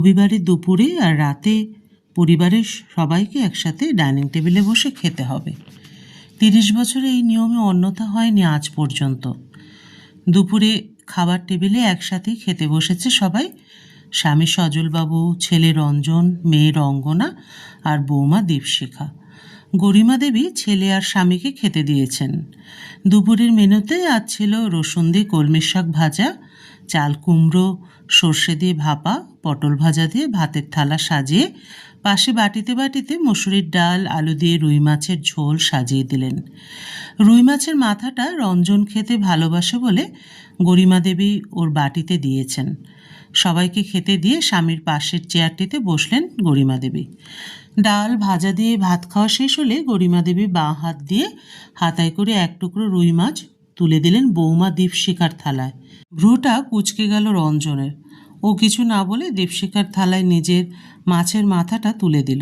রবিবারে দুপুরে আর রাতে পরিবারের সবাইকে একসাথে ডাইনিং টেবিলে বসে খেতে হবে। 30 বছরে এই নিয়মে অন্যথা হয়নি আজ পর্যন্ত। দুপুরে খাবার টেবিলে একসাথেই খেতে বসেছে সবাই। স্বামী সজলবাবু, ছেলে রঞ্জন, মেয়ে রঙ্গনা আর বৌমা দীপশিখা। গরিমা দেবী ছেলে আর স্বামীকে খেতে দিয়েছেন। দুপুরের মেনুতে আজ ছিল রসুন দিয়ে কলমির শাক ভাজা, চাল কুমড়ো সর্ষে দিয়ে ভাপা, পটল ভাজা দিয়ে ভাতের থালা সাজিয়ে পাশে বাটিতে বাটিতে মসুরির ডাল, আলু দিয়ে রুই মাছের ঝোল সাজিয়ে দিলেন। রুই মাছের মাথাটা রঞ্জন খেতে ভালোবাসে বলে গরিমা দেবী ওর বাটিতে দিয়েছেন। সবাইকে খেতে দিয়ে স্বামীর পাশের চেয়ারটিতে বসলেন গরিমা দেবী। ডাল ভাজা দিয়ে ভাত খাওয়া শেষ হলে গরিমা দেবী বাঁ হাত দিয়ে হাতায় করে এক টুকরো রুই মাছ তুলে দিলেন বৌমা দীপশিখার থালায়। ভ্রুটা কুঁচকে গেল রঞ্জনের। ও কিছু না বলে দীপশিখার থালায় নিজের মাছের মাথাটা তুলে দিল।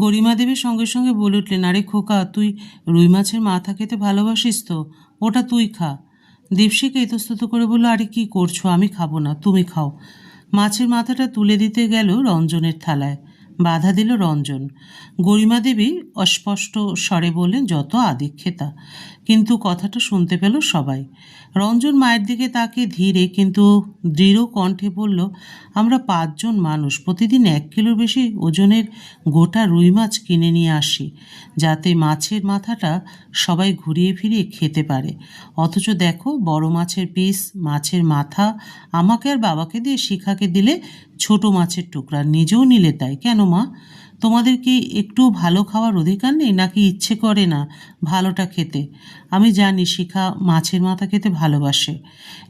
গরিমা দেবীর সঙ্গে সঙ্গে বলে উঠলেন, আরে খোকা, তুই রুই মাছের মাথা খেতে ভালোবাসিস তো, ওটা তুই খা। দীপশিখা ইতস্তত করে বলল, আরে কি করছো, আমি খাবো না, তুমি খাও। মাছের মাথাটা তুলে দিতে গেল রঞ্জনের থালায়। বাধা দিল রঞ্জন। গরিমা দেবী অস্পষ্ট স্বরে বললেন, যত আদিক্ষেতা। কিন্তু কথাটা শুনতে পেল সবাই। রঞ্জন মায়ের দিকে তাকে ধীরে কিন্তু দৃঢ় কণ্ঠে বলল, আমরা 5 জন মানুষ, প্রতিদিন 1 কিলোর বেশি ওজনের গোটা রুই মাছ কিনে নিয়ে আসি, যাতে মাছের মাথাটা সবাই ঘুরিয়ে ফিরিয়ে খেতে পারে। অথচ দেখো, বড় মাছের পিস, মাছের মাথা আমাকে আর বাবাকে দিয়ে শিখাকে দিলে ছোট মাছের টুকরা, নিজেও নিলে তাই। কেন মা, তোমাদের কি একটু ভালো খাওয়ার অধিকার নেই, নাকি ইচ্ছে করে না ভালোটা খেতে? আমি জানি শিখা মাছের মাথা খেতে ভালোবাসে,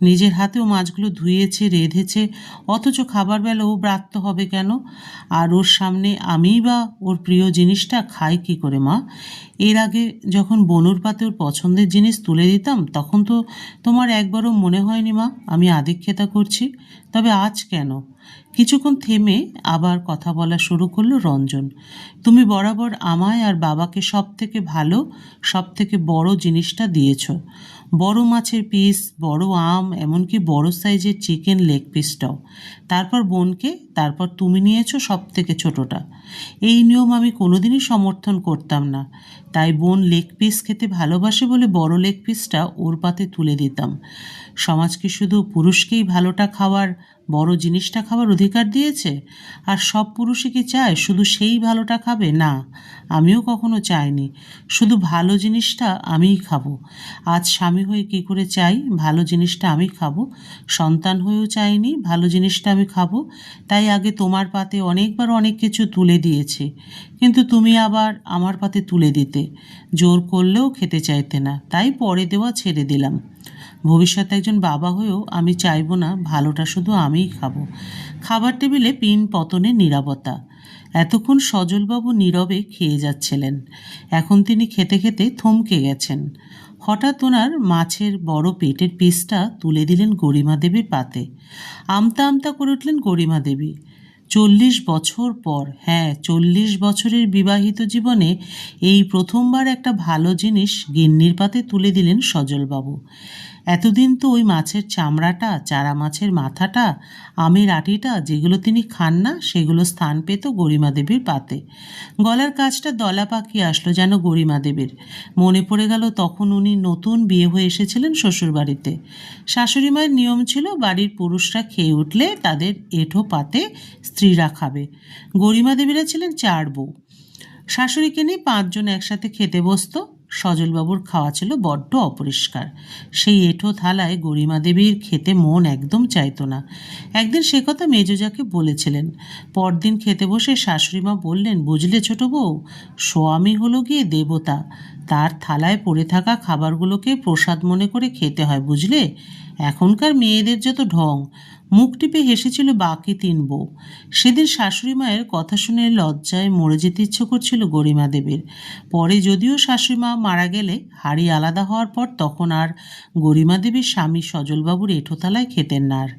নিজের হাতেও মাছগুলো ধুয়েছে, রেঁধেছে, অথচ খাবার বেলা ও ব্রাত্য হবে কেন? আর ওর সামনে আমিই বা ওর প্রিয় জিনিসটা খাই কি করে মা? এর আগে যখন বনুর পাতে ওর পছন্দের জিনিস তুলে দিতাম, তখন তো তোমার একবারও মনে হয়নি মা আমি আদিক্ষেতা করছি? তবে আজ কেন? কিছুক্ষণ থেমে আবার কথা বলা শুরু করলো রঞ্জন। তুমি বরাবর আমায় আর বাবাকে সব থেকে ভালো, সব থেকে বড় জিনিসটা দিয়েছ। বড় মাছের পিস, বড় আম, এমনকি বড় সাইজের চিকেন লেগ পিসটাও। তারপর বোনকে, তারপর তুমি নিয়েছো সব থেকে ছোটটা। এই নিয়ম আমি কোনোদিনই সমর্থন করতাম না। তাই বোন লেগ পিস খেতে ভালোবাসে বলে বড় লেগ পিসটা ওর পাতে তুলে দিতাম। সমাজ কি শুধু পুরুষকেই ভালোটা খাওয়ার, বড় জিনিসটা খাবার অধিকার দিয়েছে? আর সব পুরুষই কি চায় শুধু সেই ভালোটা খাবে? না, আমিও কখনো চাইনি শুধু ভালো জিনিসটা আমিই খাবো। আজ স্বামী হয়ে কী করে চাই ভালো জিনিসটা আমি খাবো? সন্তান হয়েও চাইনি ভালো জিনিসটা আমি খাবো। তাই আগে তোমার পাতে অনেকবার অনেক কিছু তুলে দিয়েছি, কিন্তু তুমি আবার আমার পাতে তুলে দিতে, জোর করলেও খেতে চাইতে না, তাই পরে দেওয়া ছেড়ে দিলাম। ভবিষ্যতে একজন বাবা হয়েও আমি চাইবো না ভালোটা শুধু আমিই খাবো। খাবার টেবিলে পিন পতনের নীরবতা। এতক্ষণ সজলবাবু নীরবে খেয়ে যাচ্ছিলেন, এখন তিনি খেতে খেতে থমকে গেছেন। হঠাৎ ওনার মাছের বড় পেটের পিসটা তুলে দিলেন গরিমা দেবীর পাতে। আমতা আমতা করে উঠলেন গরিমা দেবী। 40 বছর পর, হ্যাঁ 40 বছরের বিবাহিত জীবনে এই প্রথমবার একটা ভালো জিনিস গিন্নির পাতে তুলে দিলেন সজলবাবু। এতদিন তো ওই মাছের চামড়াটা, চারা মাছের মাথাটা, আমের আটিটা যেগুলো তিনি খান না, সেগুলো স্থান পেত গরিমা দেবীর পাতে। গলার কাজটা দলা পাকিয়ে আসলো যেন গরিমা দেবীর। মনে পড়ে গেল তখন উনি নতুন বিয়ে হয়ে এসেছিলেন শ্বশুরবাড়িতে। শাশুড়ি মায়ের নিয়ম ছিল বাড়ির পুরুষরা খেয়ে উঠলে তাদের এঁঠো পাতে স্ত্রীরা খাবে। গরিমা দেবীরা ছিলেন 4 বউ। শাশুড়িকে নিয়ে 5 জন একসাথে খেতে বসত। সজলবাবুর খাওয়া ছিল বড্ড অপরিষ্কার। সেই এঁঠো থালায় গরিমা দেবীর খেতে মন একদম চাইতো না। একদিন সে কথা মেজোজাকে বলেছিলেন। পরদিন খেতে বসে শাশুড়িমা বললেন, বুঝলে ছোট বউ, স্বামী হলো গিয়ে দেবতা, তার থালায় পড়ে থাকা খাবারগুলোকে প্রসাদ মনে করে খেতে হয়, বুঝলে? এখনকার মেয়েদের যত ঢং। মুখ টিপে হেসেছিল বাকি 3 বউ। সেদিন শাশুড়ি মায়ের কথা শুনে লজ্জায় মরে যেতে ইচ্ছে করছিল গরিমা দেবীর। পরে যদিও শাশুড়ি মা মারা গেলে, হাড়ি আলাদা হওয়ার পর তখন আর গরিমা দেবীর স্বামী সজলবাবুর এঁঠোতলায় খেতেন না আর।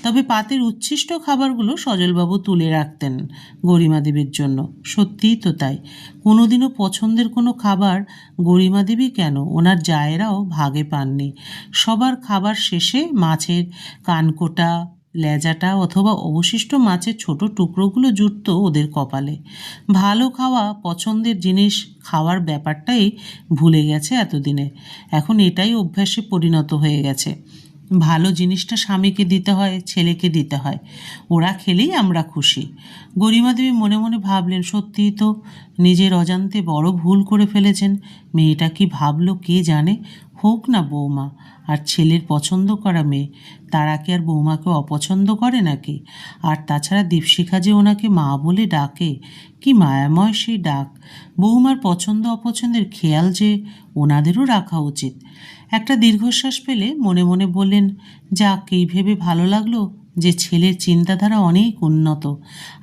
তবে পাতের উচ্ছিষ্ট খাবারগুলো সজলবাবু তুলে রাখতেন গরিমা দেবীর জন্য। সত্যিই তো তাই। কোনোদিনও পছন্দের কোনো খাবার গরিমা দেবী কেন, ওনার জায়েরাও ভাগে পাননি। সবার খাবার শেষে মাছের কানকোটা, লেজাটা অথবা অবশিষ্ট মাছের ছোট টুকরোগুলো জুটত ওদের কপালে। ভালো খাওয়া, পছন্দের জিনিস খাওয়ার ব্যাপারটাই ভুলে গেছে এতদিনে। এখন এটাই অভ্যাসে পরিণত হয়ে গেছে। ভালো জিনিসটা স্বামীকে দিতে হয়, ছেলেকে দিতে হয়, ওরা খেলেই আমরা খুশি। গরিমা দেবী মনে মনে ভাবলেন, সত্যিই তো নিজের অজান্তে বড় ভুল করে ফেলেছেন। মেয়েটা কি ভাবলো কে জানে। হোক না বৌমা, আর ছেলের পছন্দ করা মেয়ে, তারা কি আর বৌমাকে অপছন্দ করে নাকি? আর তাছাড়া দীপশিখা যে ওনাকে মা বলে ডাকে, কি মায়াময় সেই ডাক। বৌমার পছন্দ অপছন্দের খেয়াল যে ওনাদেরও রাখা উচিত। একটা দীর্ঘশ্বাস ফেলে মনে মনে বললেন, যাক, এই ভেবে ভালো লাগলো যে ছেলের চিন্তাধারা অনেক উন্নত।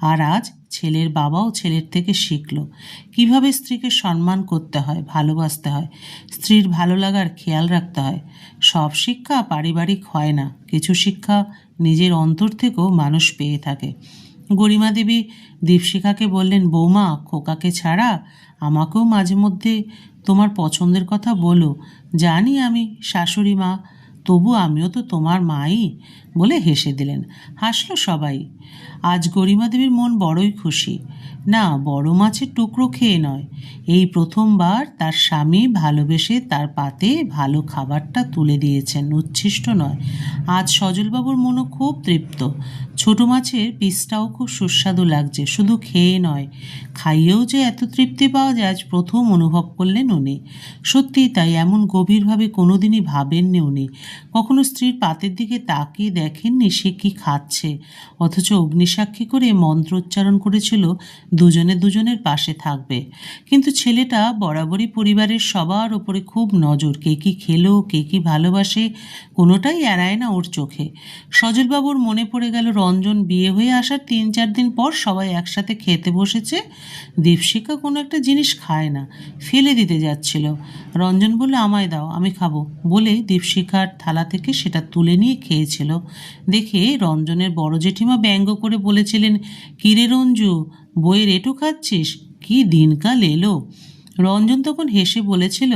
আর আজ ছেলের বাবাও ছেলের থেকে শিখল কিভাবে স্ত্রীকে সম্মান করতে হয়, ভালোবাসতে হয়, স্ত্রীর ভালো লাগার খেয়াল রাখতে হয়। সব শিক্ষা পারিবারিক হয় না, কিছু শিক্ষা নিজের অন্তর থেকেও মানুষ পেয়ে থাকে। গরিমা দেবী দীপশিখাকে বললেন, বৌমা, খোকাকে ছাড়া আমাকেও মাঝে মধ্যে তোমার পছন্দের কথা বলো। জানি আমি শাশুড়ি মা, তবু আমিও তো তোমার মাই। বলে হেসে দিলেন। হাসলো সবাই। আজ গরিমা দেবীর মন বড়ই খুশি। না, বড় মাছের টুকরো খেয়ে নয়, এই প্রথমবার তার স্বামী ভালোবেসে তার পাতে ভালো খাবারটা তুলে দিয়েছেন, উচ্ছিষ্ট নয়। আজ সজলবাবুর মনও খুব তৃপ্ত। ছোট মাছের পিসটাও খুব সুস্বাদু লাগছে। শুধু খেয়ে নয়, খাইয়েও যে এত তৃপ্তি পাওয়া যায় আজ প্রথম অনুভব করলেন উনি। সত্যিই তাই, এমন গভীরভাবে কোনোদিনই ভাবেননি উনি। কখনো স্ত্রীর পাতের দিকে তাকিয়ে দেখেননি সে কি খাচ্ছে, অথচ অগ্নিসাক্ষী করে মন্ত্রোচ্চারণ করেছিল দুজনে দুজনের পাশে থাকবে। কিন্তু ছেলেটা বরাবরই পরিবারের সবার ওপরে খুব নজর, কে কি খেলো, কে কি ভালোবাসে, কোনোটাই এড়ায় না ওর চোখে। সজলবাবুর মনে পড়ে গেল রঞ্জন বিয়ে হয়ে আসার 3-4 দিন পর সবাই একসাথে খেতে বসেছে। দীপশিখা কোনো একটা জিনিস খায় না, ফেলে দিতে যাচ্ছিল। রঞ্জন বলল, আমায় দাও, আমি খাবো, বলে দীপশিখার থালা থেকে সেটা তুলে নিয়ে খেয়েছিল। দেখে রঞ্জনের বড় জেঠিমা ব্যঙ্গ করে বলেছিলেন, কিরে রঞ্জু, বইয়ের এঁটো খাচ্ছিস? কি দিনকাল এলো। রঞ্জন তখন হেসে বলেছিল,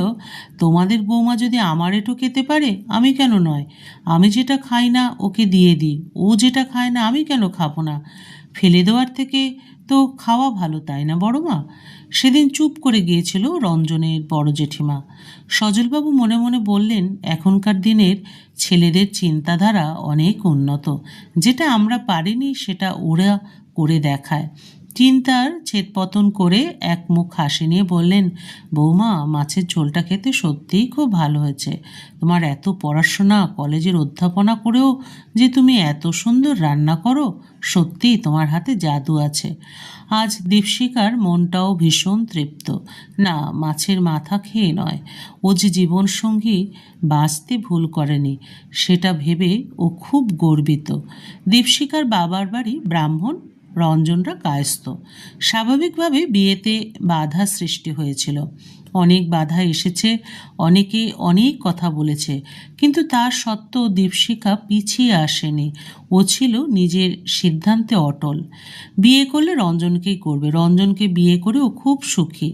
তোমাদের বৌমা যদি আমার এঁটো খেতে পারে, আমি কেন নয়? আমি যেটা খাই না ওকে দিয়ে দিই, ও যেটা খায় না আমি কেন খাবো না? ফেলে দেওয়ার থেকে তো খাওয়া ভালো, তাই না বড় মা? সেদিন চুপ করে গিয়েছিল রঞ্জনের বড় জেঠিমা। সজলবাবু মনে মনে বললেন, এখনকার দিনের ছেলেদের চিন্তাধারা অনেক উন্নত। যেটা আমরা পারিনি সেটা ওরা করে দেখায়। চিন্তার ছেদপতন করে এক মুখ হাসি নিয়ে বললেন, বৌমা, মাছের ঝোলটা খেতে সত্যিই খুব ভালো হয়েছে। তোমার এত পড়াশোনা, কলেজের অধ্যাপনা করেও যে তুমি এত সুন্দর রান্না করো, সত্যিই তোমার হাতে জাদু আছে। আজ দীপশিখার মনটাও ভীষণ তৃপ্ত। না, মাছের মাথা খেয়ে নয়, ও যে জীবনসঙ্গী বাঁচতে ভুল করেনি সেটা ভেবে ও খুব গর্বিত। দীপশিখার বাবার বাড়ি ব্রাহ্মণ, রঞ্জনরা কায়স্থ। স্বাভাবিকভাবে বিয়েতে বাধা সৃষ্টি হয়েছিল, অনেক বাধা এসেছে, অনেকে অনেক কথা বলেছে, কিন্তু তার সত্ত্বেও দীপশিখা পিছিয়ে আসেনি। ও ছিল নিজের সিদ্ধান্তে অটল। বিয়ে করলে রঞ্জনকেই করবে, রঞ্জনকে বিয়ে করে ও খুব সুখী।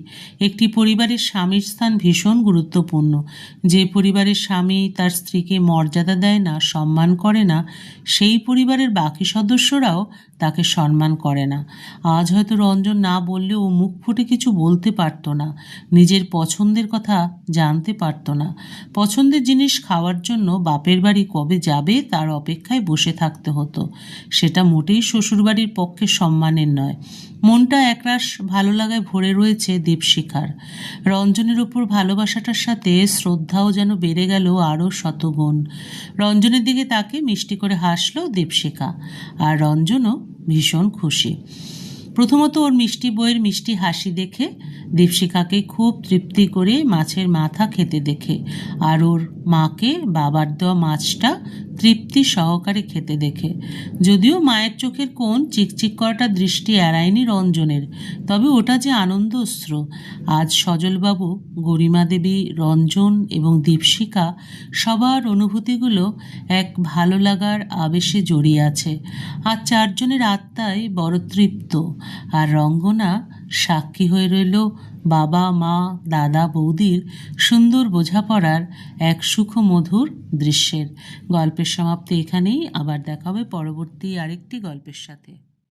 একটি পরিবারের স্বামীর স্থান ভীষণ গুরুত্বপূর্ণ। যে পরিবারের স্বামী তার স্ত্রীকে মর্যাদা দেয় না, সম্মান করে না, সেই পরিবারের বাকি সদস্যরাও তাকে সম্মান করে না। আজ হয়তো রঞ্জন না বললেও ও মুখ ফুটে কিছু বলতে পারত না, নিজের পছন্দের কথা জানতে পারত না। পছন্দের জিনিস খাওয়ার জন্য বাপের বাড়ি কবে যাবে তার অপেক্ষায় বসে থাকতে হতো। সেটা মোটেই শ্বশুরবাড়ির পক্ষে সম্মানের নয়। মনটা একরাশ ভালো লাগায় ভরে রয়েছে দীপশিখার। রঞ্জনের ওপর ভালোবাসাটার সাথে শ্রদ্ধাও যেন বেড়ে গেল আরও শতগুণ। রঞ্জনের দিকে তাকে মিষ্টি করে হাসল দীপশিখা, আর রঞ্জনও ভীষণ খুশি। প্রথমত ওর মিষ্টি বইয়ের মিষ্টি হাসি দেখে, দীপশিখাকে খুব তৃপ্তি করে মাছের মাথা খেতে দেখে, আর ওর মাকে বাবার দেওয়া মাছটা তৃপ্তি সহকারে খেতে দেখে। যদিও মায়ের চোখের কোণ চিকচিক করাটা দৃষ্টি এড়ায়নি রঞ্জনের, তবে ওটা যে আনন্দ অশ্র। আজ সজলবাবু, গরিমা দেবী, রঞ্জন এবং দীপশিখা সবার অনুভূতিগুলো এক ভালো লাগার আবেশে জড়িয়ে আছে। আর চারজনের আত্মায় বড় তৃপ্ত। আর রঙ্গনা সাক্ষী হয়ে রইল বাবা মা দাদা বৌদির সুন্দর বোঝাপড়ার এক সুখমধুর দৃশ্যের। গল্পের সমাপ্তি এখানেই। আবার দেখা হবে পরবর্তী আরেকটি গল্পের সাথে।